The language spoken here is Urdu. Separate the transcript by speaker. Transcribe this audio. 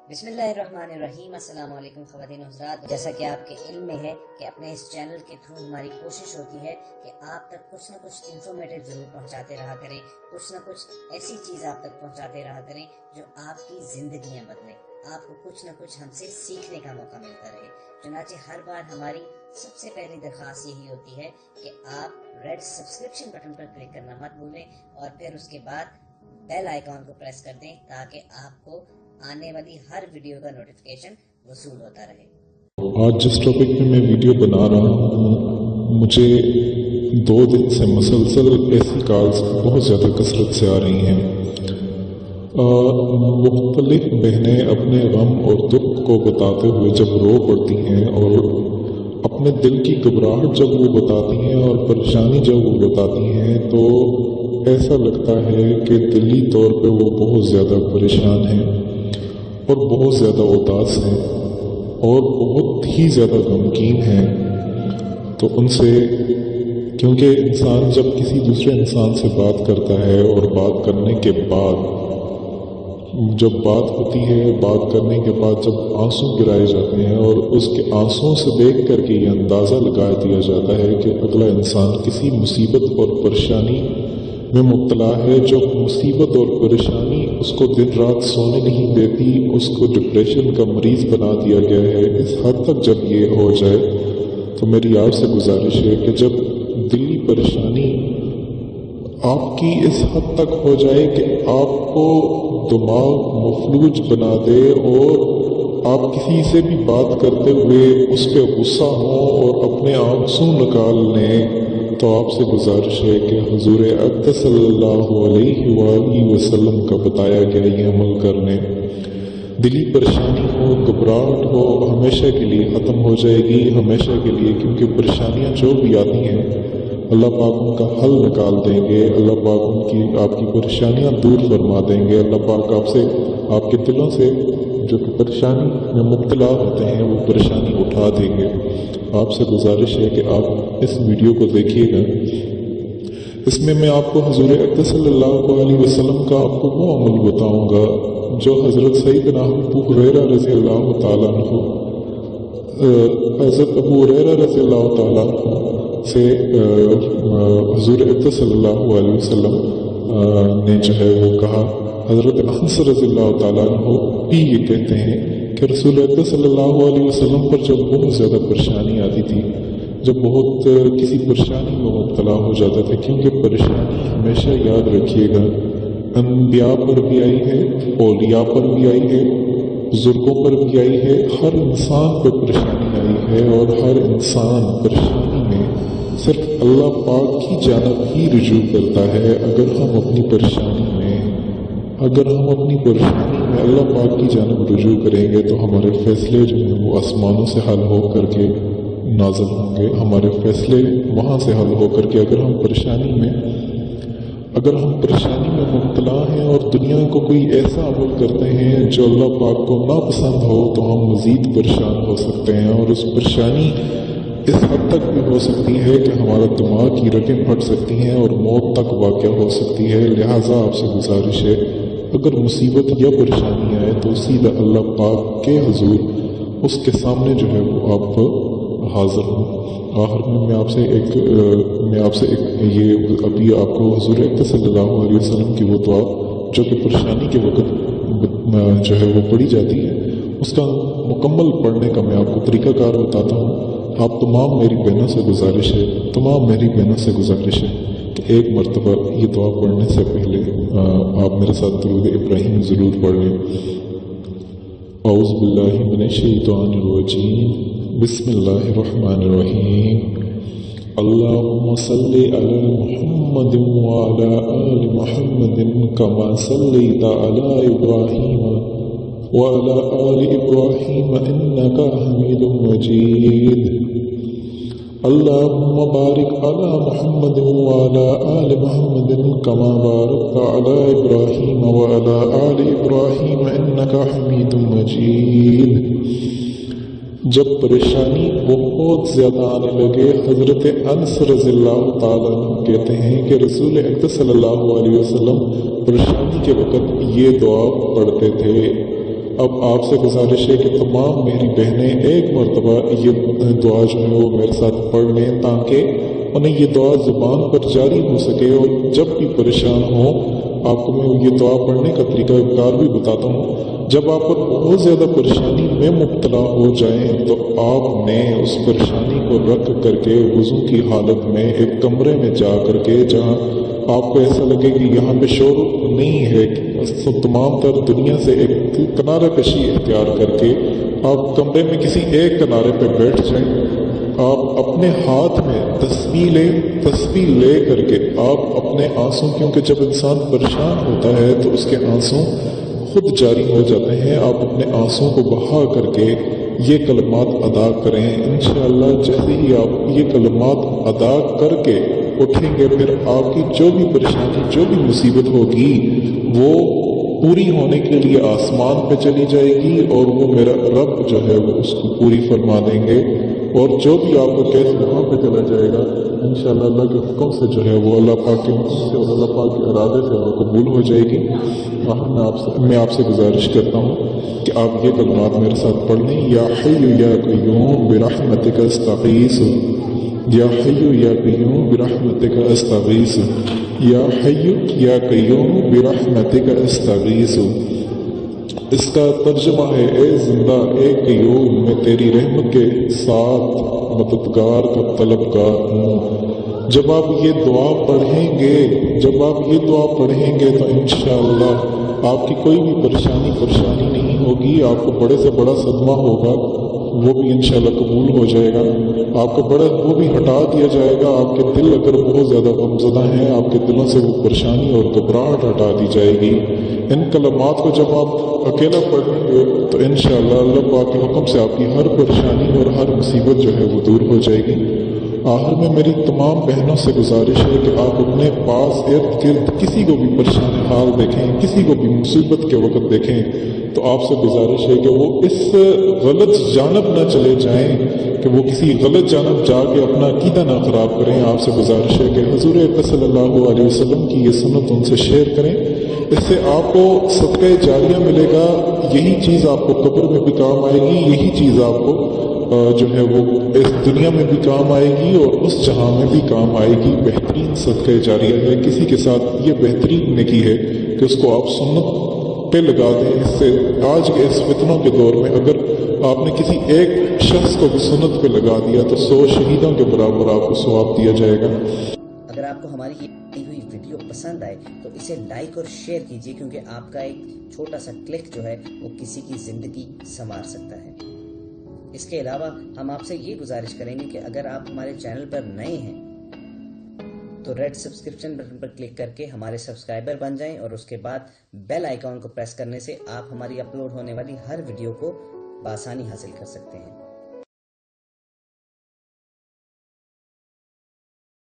Speaker 1: بسم اللہ الرحمن الرحیم۔ السلام علیکم خواتین و حضرات، جیسا کہ آپ کے علم میں ہے کہ اپنے اس چینل کے تھرو ہماری کوشش ہوتی ہے کہ آپ تک کچھ نہ کچھ انفارمیٹیو ضرور پہنچاتے رہا کریں، کچھ نہ کچھ ایسی چیز آپ تک پہنچاتے رہا کریں جو آپ کی زندگیاں بدلیں، آپ کو کچھ نہ کچھ ہم سے سیکھنے کا موقع ملتا رہے۔ چنانچہ ہر بار ہماری سب سے پہلی درخواست یہی ہوتی ہے کہ آپ ریڈ سبسکرپشن بٹن پر کلک کرنا مت بھولیں اور پھر اس کے بعد بیل آئیکن کو پریس کر دیں تاکہ آپ کو آنے والی ہر ویڈیو کا نوٹیفیکیشن وصول ہوتا رہے۔
Speaker 2: آج جس ٹاپک پہ میں ویڈیو بنا رہا ہوں، مجھے 2 دن سے مسلسل ایسی کالز بہت زیادہ کثرت سے آ رہی ہیں۔ مختلف بہنیں اپنے غم اور دکھ کو بتاتے ہوئے جب رو پڑتی ہیں اور اپنے دل کی گھبراہٹ جب وہ بتاتی ہیں اور پریشانی جب وہ بتاتی ہیں تو ایسا لگتا ہے کہ دلی طور پہ وہ بہت زیادہ پریشان ہیں اور بہت زیادہ اداس ہیں اور بہت ہی زیادہ غمگین ہیں۔ تو ان سے، کیونکہ انسان جب کسی دوسرے انسان سے بات کرتا ہے اور بات کرنے کے بعد جب بات ہوتی ہے، بات کرنے کے بعد جب آنسو گرائے جاتے ہیں اور اس کے آنسوؤں سے دیکھ کر کے یہ اندازہ لگا دیا جاتا ہے کہ اگلا انسان کسی مصیبت اور پریشانی میں مبتلا ہے، جو مصیبت اور پریشانی اس کو دن رات سونے نہیں دیتی، اس کو ڈپریشن کا مریض بنا دیا گیا ہے۔ اس حد تک جب یہ ہو جائے تو میری آپ سے گزارش ہے کہ جب دلی پریشانی آپ کی اس حد تک ہو جائے کہ آپ کو دماغ مفلوج بنا دے اور آپ کسی سے بھی بات کرتے ہوئے اس پہ غصہ ہوں اور اپنے آنسو نکال لیں، تو آپ سے گزارش ہے کہ حضور اقدس صلی اللہ علیہ وآلہ وسلم کا بتایا گیا یہ عمل کر لیں۔ دلی پریشانی ہو، گھبراہٹ ہو، ہمیشہ کے لیے ختم ہو جائے گی، ہمیشہ کے لیے، کیونکہ پریشانیاں جو بھی آتی ہیں اللہ پاک ان کا حل نکال دیں گے، اللہ پاک آپ کی پریشانیاں دور فرما دیں گے، اللہ پاک آپ کے دلوں سے جو کہ پریشانی میں مبتلا ہوتے ہیں وہ پریشانی اٹھا دیں گے۔ آپ سے گزارش ہے کہ آپ اس ویڈیو کو دیکھیے گا۔ اس میں آپ کو حضور اقدس صلی اللہ علیہ وسلم کا آپ کو وہ عمل بتاؤں گا جو حضرت سیدنا ابو ہریرہ رضی اللہ تعالیٰ عنہ حضرت ابو ہریرہ رضی اللہ تعالیٰ عنہ سے حضور اقدس صلی اللہ علیہ وسلم نے جو ہے وہ کہا۔ حضرت انس رضی اللہ تعالیٰ عنہ بھی یہ کہتے ہیں کہ رسول اقدس صلی اللہ علیہ وسلم پر جب بہت زیادہ پریشانی آتی تھی، جب بہت کسی پریشانی میں مبتلا ہو جاتا تھا، کیونکہ پریشانی ہمیشہ یاد رکھیے گا انبیاء پر بھی آئی ہے، اولیاء پر بھی آئی ہے، بزرگوں پر بھی آئی ہے، ہر انسان پر پریشانی آئی ہے اور ہر انسان پریشانی میں صرف اللہ پاک کی جانب ہی رجوع کرتا ہے۔ اگر ہم اپنی پریشانی میں اللہ پاک کی جانب رجوع کریں گے تو ہمارے فیصلے جو ہیں وہ آسمانوں سے حل ہو کر کے نازل ہوں گے، ہمارے فیصلے وہاں سے حل ہو کر کے اگر ہم پریشانی میں مبتلا ہیں اور دنیا کو کوئی ایسا عمل کرتے ہیں جو اللہ پاک کو ناپسند ہو تو ہم مزید پریشان ہو سکتے ہیں، اور اس پریشانی اس حد تک بھی ہو سکتی ہے کہ ہمارا دماغ کی رگیں پھٹ سکتی ہیں اور موت تک واقع ہو سکتی ہے۔ لہٰذا آپ سے گزارش ہے اگر مصیبت یا پریشانی آئے تو سیدھا اللہ پاک کے حضور اس کے سامنے جو ہے وہ آپ حاضر ہوں۔ آخر میں میں آپ سے ایک یہ ابھی آپ کو حضور اقدس صلی اللہ علیہ وسلم کی وہ دعا جو کہ پریشانی کے وقت جو ہے وہ پڑھی جاتی ہے، اس کا مکمل پڑھنے کا میں آپ کو طریقہ کار بتاتا ہوں۔ آپ تمام میری بہنوں سے گزارش ہے کہ ایک مرتبہ یہ دعا پڑھنے سے پہلے آپ میرے ساتھ درود ابراہیم ضرور پڑھ لیں۔ اعوذ باللہ من الشیطان الرجیم، بسم اللہ الرحمن الرحیم۔ اللہم صلی علی محمد وعلی آل محمد کما صلیت علی ابراہیم وعلی آل ابراہیم انک حمید مجید۔ اللہم بارک علی محمد وعلی آل محمد کما بارکت علی ابراہیم وعلی آل ابراہیم انک حمید مجید۔ جب پریشانی بہت زیادہ آنے لگے، حضرت انس رضی اللہ تعالیٰ عنہ کہتے ہیں کہ رسول اقدس صلی اللہ علیہ وسلم پریشانی کے وقت یہ دعا پڑھتے تھے، اب آپ سے گزارش ہے کہ تمام میری بہنیں ایک مرتبہ یہ دعا جو ہے وہ میرے ساتھ پڑھ لیں تاکہ انہیں یہ دعا زبان پر جاری ہو سکے، اور جب بھی پریشان ہوں آپ کو میں یہ دعا پڑھنے کا طریقہ کار بھی بتاتا ہوں۔ جب آپ پر بہت زیادہ پریشانی میں مبتلا ہو جائیں تو آپ نے اس پریشانی کو رکھ کر کے وضو کی حالت میں ایک کمرے میں جا کر کے جہاں آپ کو ایسا لگے کہ یہاں پہ شور نہیں ہے، تمام تر دنیا سے ایک کنارہ کشی اختیار کر کے آپ کمرے میں کسی ایک کنارے پہ بیٹھ جائیں۔ آپ اپنے ہاتھ میں تسبیح لے کر کے آپ اپنے آنسوں، کیونکہ جب انسان پریشان ہوتا ہے تو اس کے آنسوں خود جاری ہو جاتے ہیں، آپ اپنے آنسوں کو بہا کر کے یہ کلمات ادا کریں۔ انشاءاللہ جیسے ہی آپ یہ کلمات ادا کر کے اٹھیں گے، پھر آپ کی جو بھی پریشانی، جو بھی مصیبت ہوگی وہ پوری ہونے کے لیے آسمان پہ چلی جائے گی، اور وہ میرا رب جو ہے وہ اس کو پوری فرما دیں گے، اور جو بھی آپ کو کیس وہاں پہ چلا جائے گا انشاءاللہ اللہ کے حکم سے جو ہے وہ اللہ پاک کے حکم سے اور اللہ پاک کے ارادے سے وہ قبول ہو جائے گی۔ میں آپ سے گزارش کرتا ہوں کہ آپ یہ کلمات میرے ساتھ پڑھ لیں۔ یا حی یا قیوم برحمتک استغیث، یا حی یا قیوم برحمتک استغیث، یا حی یا قیوم برحمتک استغیث۔ اس کا ترجمہ ہے اے زندہ اے قیوم، میں تیری رحمت کے ساتھ مددگار کا طلبگار ہوں۔ جب آپ یہ دعا پڑھیں گے تو انشاءاللہ آپ کی کوئی بھی پریشانی نہیں ہوگی، آپ کو بڑے سے بڑا صدمہ ہوگا وہ بھی انشاءاللہ قبول ہو جائے گا، آپ کو وہ بھی ہٹا دیا جائے گا۔ آپ کے دل اگر بہت زیادہ غمزدہ ہیں، آپ کے دلوں سے وہ پریشانی اور گھبراہٹ ہٹا دی جائے گی۔ ان کلمات کو جب آپ اکیلا پڑھیں گے تو انشاءاللہ اللہ پاک کے حکم سے آپ کی ہر پریشانی اور ہر مصیبت جو ہے وہ دور ہو جائے گی۔ آخر میں میری تمام بہنوں سے گزارش ہے کہ آپ اپنے پاس ارد گرد کسی کو بھی پریشان حال دیکھیں، کسی کو بھی مصیبت کے وقت دیکھیں تو آپ سے گزارش ہے کہ وہ اس غلط جانب نہ چلے جائیں کہ وہ کسی غلط جانب جا کے اپنا عقیدہ نہ خراب کریں۔ آپ سے گزارش ہے کہ حضور اکرم صلی اللہ علیہ وسلم کی یہ سنت ان سے شیئر کریں، اس سے آپ کو صدقہ جاریہ ملے گا، یہی چیز آپ کو قبر میں بھی کام آئے گی، یہی چیز آپ کو جو ہے وہ اس دنیا میں بھی کام آئے گی اور اس جہاں میں بھی کام آئے گی۔ بہترین صدقہ جاریہ ہے، کسی کے ساتھ یہ بہترین نیکی ہے کہ اس کو آپ سنت پہ لگا دیں۔ اس سے آج کے اس فتنوں کے دور میں اگر آپ نے کسی ایک شخص کو بھی سنت پہ لگا دیا تو 100 شہیدوں کے برابر آپ کو ثواب دیا جائے گا۔
Speaker 1: اگر آپ کو ہماری یہ ہوئی ویڈیو پسند آئے تو اسے لائک اور شیئر کیجیے، کیونکہ آپ کا ایک چھوٹا سا کلک جو ہے وہ کسی کی زندگی سنوار سکتا ہے۔ اس کے علاوہ ہم آپ سے یہ گزارش کریں گے کہ اگر آپ ہمارے چینل پر نئے ہیں تو ریڈ سبسکرپشن بٹن پر کلک کر کے ہمارے سبسکرائبر بن جائیں، اور اس کے بعد بیل آئیکن کو پریس کرنے سے آپ ہماری اپلوڈ ہونے والی ہر ویڈیو کو بآسانی حاصل کر سکتے ہیں۔